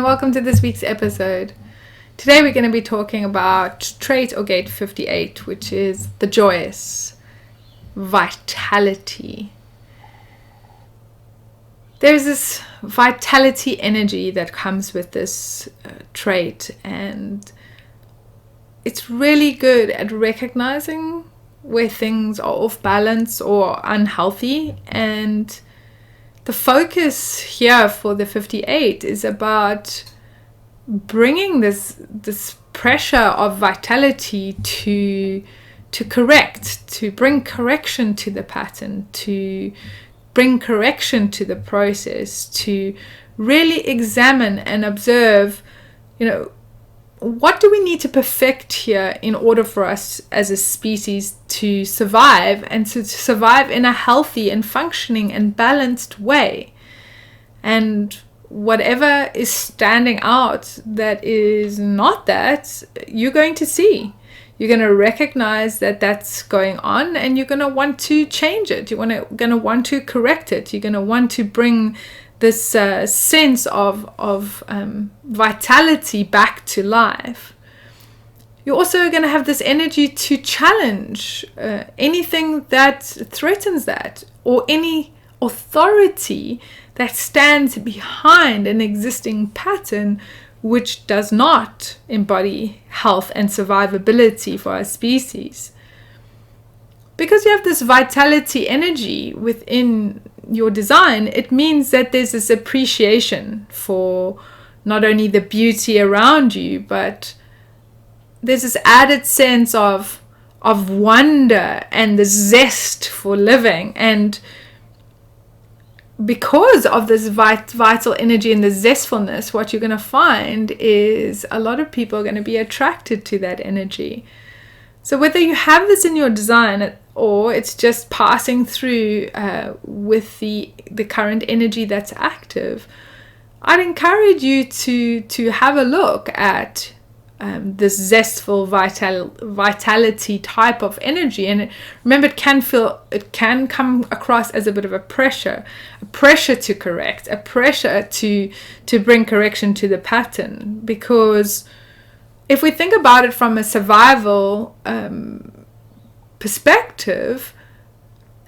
welcome to this week's episode. Today we're going to be talking about trait or gate 58, which is the joyous vitality. There's this vitality energy that comes with this trait, and it's really good at recognizing where things are off balance or unhealthy. And the focus here for the 58 is about bringing this pressure of vitality to correct, to bring correction to the pattern, to bring correction to the process, to really examine and observe, what do we need to perfect here in order for us as a species to survive, and to survive in a healthy and functioning and balanced way. And whatever is standing out that is not that, you're going to see. You're going to recognize that that's going on, and you're going to want to change it. You're going to want to correct it. You're going to want to bring this sense of vitality back to life. You're also going to have this energy to challenge anything that threatens that, or any authority that stands behind an existing pattern which does not embody health and survivability for our species. Because you have this vitality energy within your design, it means that there's this appreciation for not only the beauty around you, but there's this added sense of wonder and the zest for living. And because of this vital energy and the zestfulness, what you're going to find is a lot of people are going to be attracted to that energy. So whether you have this in your design or it's just passing through with the current energy that's active, I'd encourage you to have a look at this zestful vitality type of energy. And remember, it can come across as a bit of a pressure to correct, a pressure to bring correction to the pattern. Because if we think about it from a survival perspective,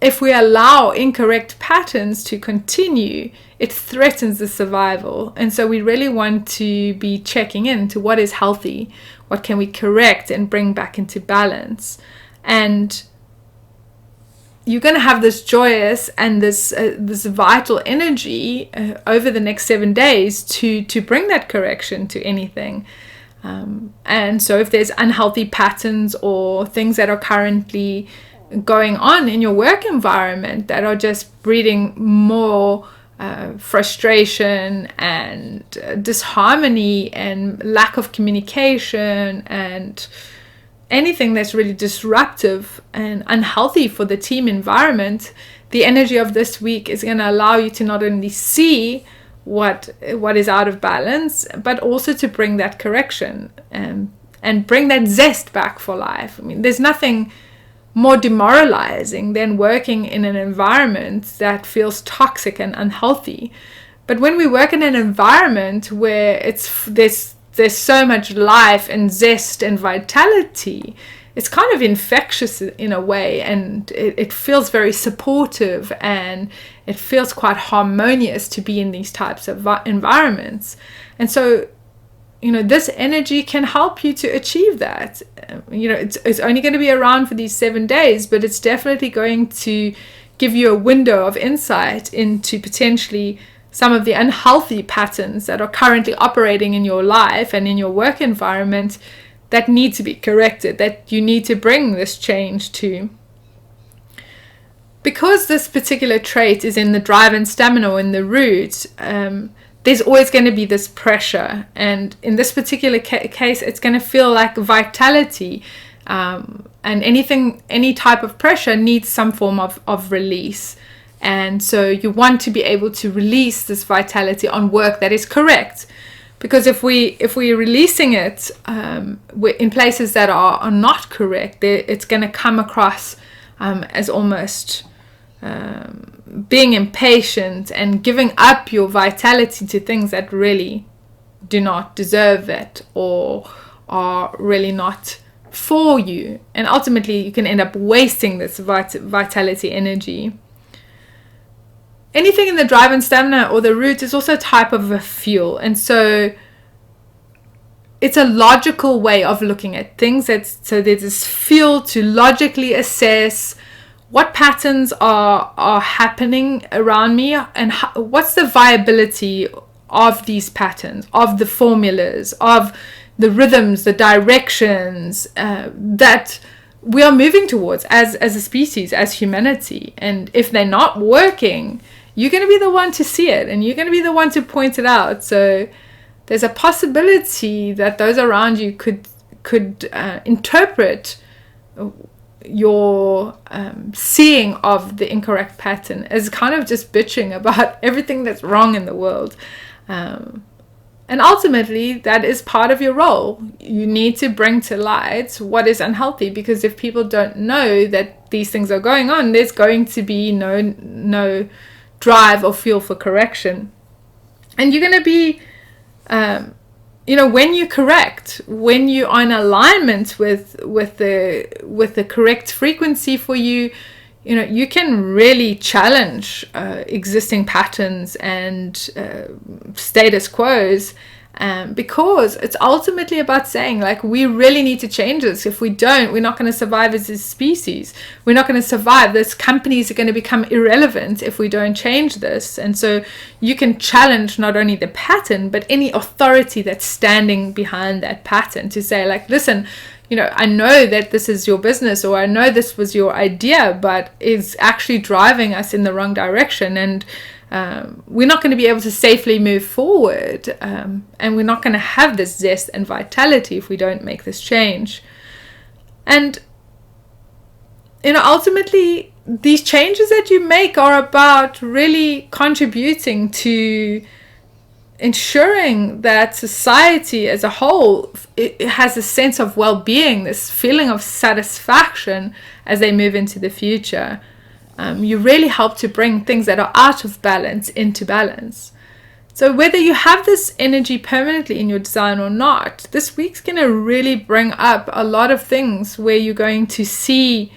if we allow incorrect patterns to continue, it threatens the survival. And so we really want to be checking into what is healthy, what can we correct and bring back into balance. And you're going to have this joyous and this vital energy over the next 7 days to bring that correction to anything. And so if there's unhealthy patterns or things that are currently going on in your work environment that are just breeding more frustration and disharmony and lack of communication and anything that's really disruptive and unhealthy for the team environment, the energy of this week is going to allow you to not only see what is out of balance, but also to bring that correction and bring that zest back for life. I mean, there's nothing more demoralizing than working in an environment that feels toxic and unhealthy. But when we work in an environment where there's so much life and zest and vitality, it's kind of infectious in a way, and it feels very supportive, and it feels quite harmonious to be in these types of environments. And so this energy can help you to achieve that. It's only going to be around for these 7 days, but it's definitely going to give you a window of insight into potentially some of the unhealthy patterns that are currently operating in your life and in your work environment that need to be corrected, that you need to bring this change to. Because this particular trait is in the drive and stamina or in the root, there's always going to be this pressure. And in this particular case, it's going to feel like vitality. And any type of pressure needs some form of release. And so you want to be able to release this vitality on work that is correct. Because if we're releasing it in places that are not correct, it's going to come across as almost being impatient and giving up your vitality to things that really do not deserve it or are really not for you. And ultimately, you can end up wasting this vitality energy. Anything in the drive and stamina or the root is also a type of a fuel. And so it's a logical way of looking at things. So there's this fuel to logically assess what patterns are happening around me and what's the viability of these patterns, of the formulas, of the rhythms, the directions that we are moving towards as a species, as humanity. And if they're not working, you're going to be the one to see it and you're going to be the one to point it out. So there's a possibility that those around you could interpret your seeing of the incorrect pattern as kind of just bitching about everything that's wrong in the world. And ultimately, that is part of your role. You need to bring to light what is unhealthy, because if people don't know that these things are going on, there's going to be no drive or fuel for correction. And you're going to be, when you correct, when you are in alignment with the correct frequency for you, you can really challenge existing patterns and status quos, because it's ultimately about saying, like, we really need to change this. If we don't, we're not going to survive as a species. We're not going to survive. Those companies are going to become irrelevant if we don't change this. And so you can challenge not only the pattern, but any authority that's standing behind that pattern to say, like, listen, I know that this is your business, or I know this was your idea, but it's actually driving us in the wrong direction. And we're not going to be able to safely move forward. And we're not going to have this zest and vitality if we don't make this change. And, ultimately, these changes that you make are about really contributing to ensuring that society as a whole it has a sense of well-being, this feeling of satisfaction as they move into the future. You really help to bring things that are out of balance into balance. So whether you have this energy permanently in your design or not, this week's going to really bring up a lot of things where you're going to see,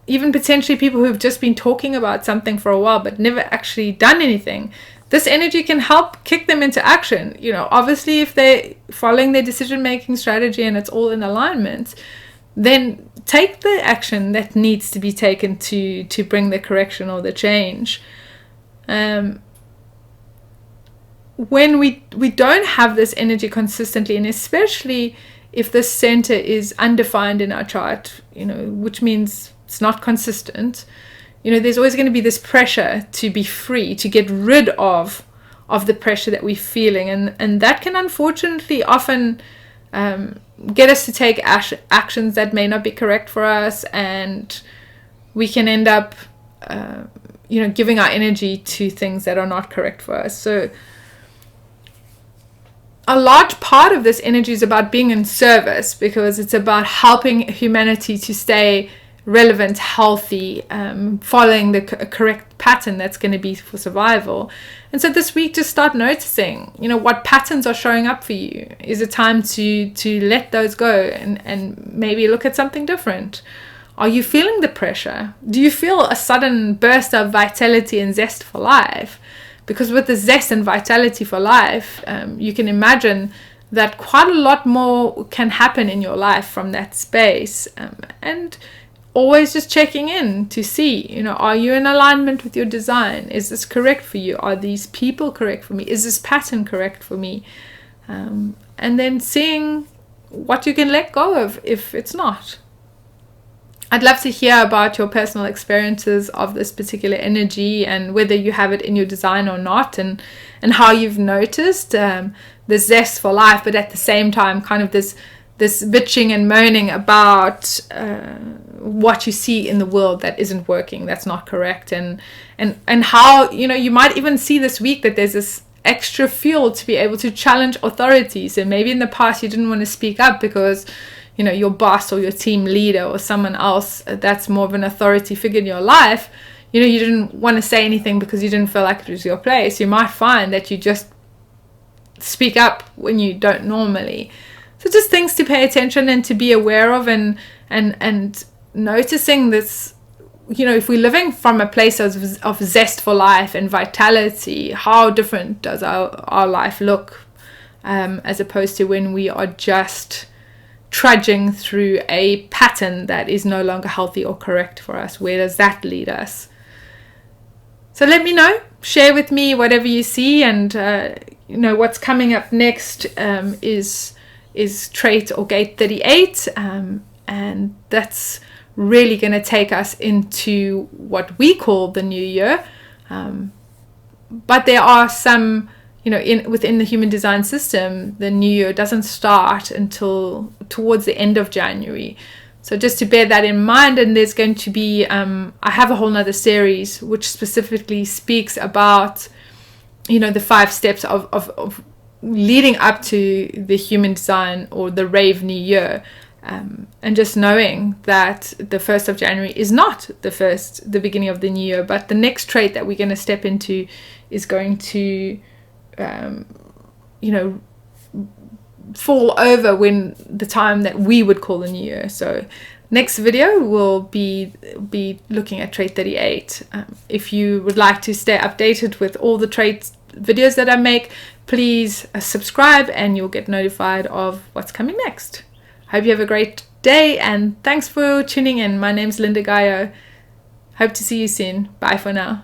even potentially people who've just been talking about something for a while but never actually done anything. This energy can help kick them into action. Obviously, if they're following their decision-making strategy and it's all in alignment, then take the action that needs to be taken to bring the correction or the change. When we don't have this energy consistently, and especially if the center is undefined in our chart, which means it's not consistent, there's always going to be this pressure to be free, to get rid of the pressure that we're feeling. And that can unfortunately often get us to take actions that may not be correct for us. And we can end up, giving our energy to things that are not correct for us. So a large part of this energy is about being in service, because it's about helping humanity to stay relevant, healthy, following the correct pattern that's going to be for survival. And so this week, just start noticing, what patterns are showing up for you. Is it time to let those go and maybe look at something different? Are you feeling the pressure? Do you feel a sudden burst of vitality and zest for life? Because with the zest and vitality for life, you can imagine that quite a lot more can happen in your life from that space. And always just checking in to see, are you in alignment with your design? Is this correct for you? Are these people correct for me? Is this pattern correct for me? And then seeing what you can let go of if it's not. I'd love to hear about your personal experiences of this particular energy, and whether you have it in your design or not, and how you've noticed the zest for life, but at the same time kind of this bitching and moaning about what you see in the world that isn't working, that's not correct, and how you might even see this week that there's this extra fuel to be able to challenge authorities. And maybe in the past you didn't want to speak up because your boss or your team leader or someone else that's more of an authority figure in your life, you didn't want to say anything because you didn't feel like it was your place. You might find that you just speak up when you don't normally. So just things to pay attention and to be aware of, and noticing this, you know, if we're living from a place of zest for life and vitality, how different does our life look, as opposed to when we are just trudging through a pattern that is no longer healthy or correct for us. Where does that lead us? So let me know, share with me whatever you see, and you know, what's coming up next is trait or gate 38, and that's really going to take us into what we call the new year. But there are some, you know, within the human design system, the new year doesn't start until towards the end of January. So just to bear that in mind. And there's going to be, I have a whole nother series which specifically speaks about, you know, the 5 steps of leading up to the human design or the rave new year. And just knowing that the 1st of January is not the beginning of the new year, but the next trait that we're going to step into is going to, you know, fall over when the time that we would call the new year. So next video will be looking at trait 38. If you would like to stay updated with all the traits videos that I make, please subscribe and you'll get notified of what's coming next. Hope you have a great day, and thanks for tuning in. My name's Lynda Gaiao. Hope to see you soon. Bye for now.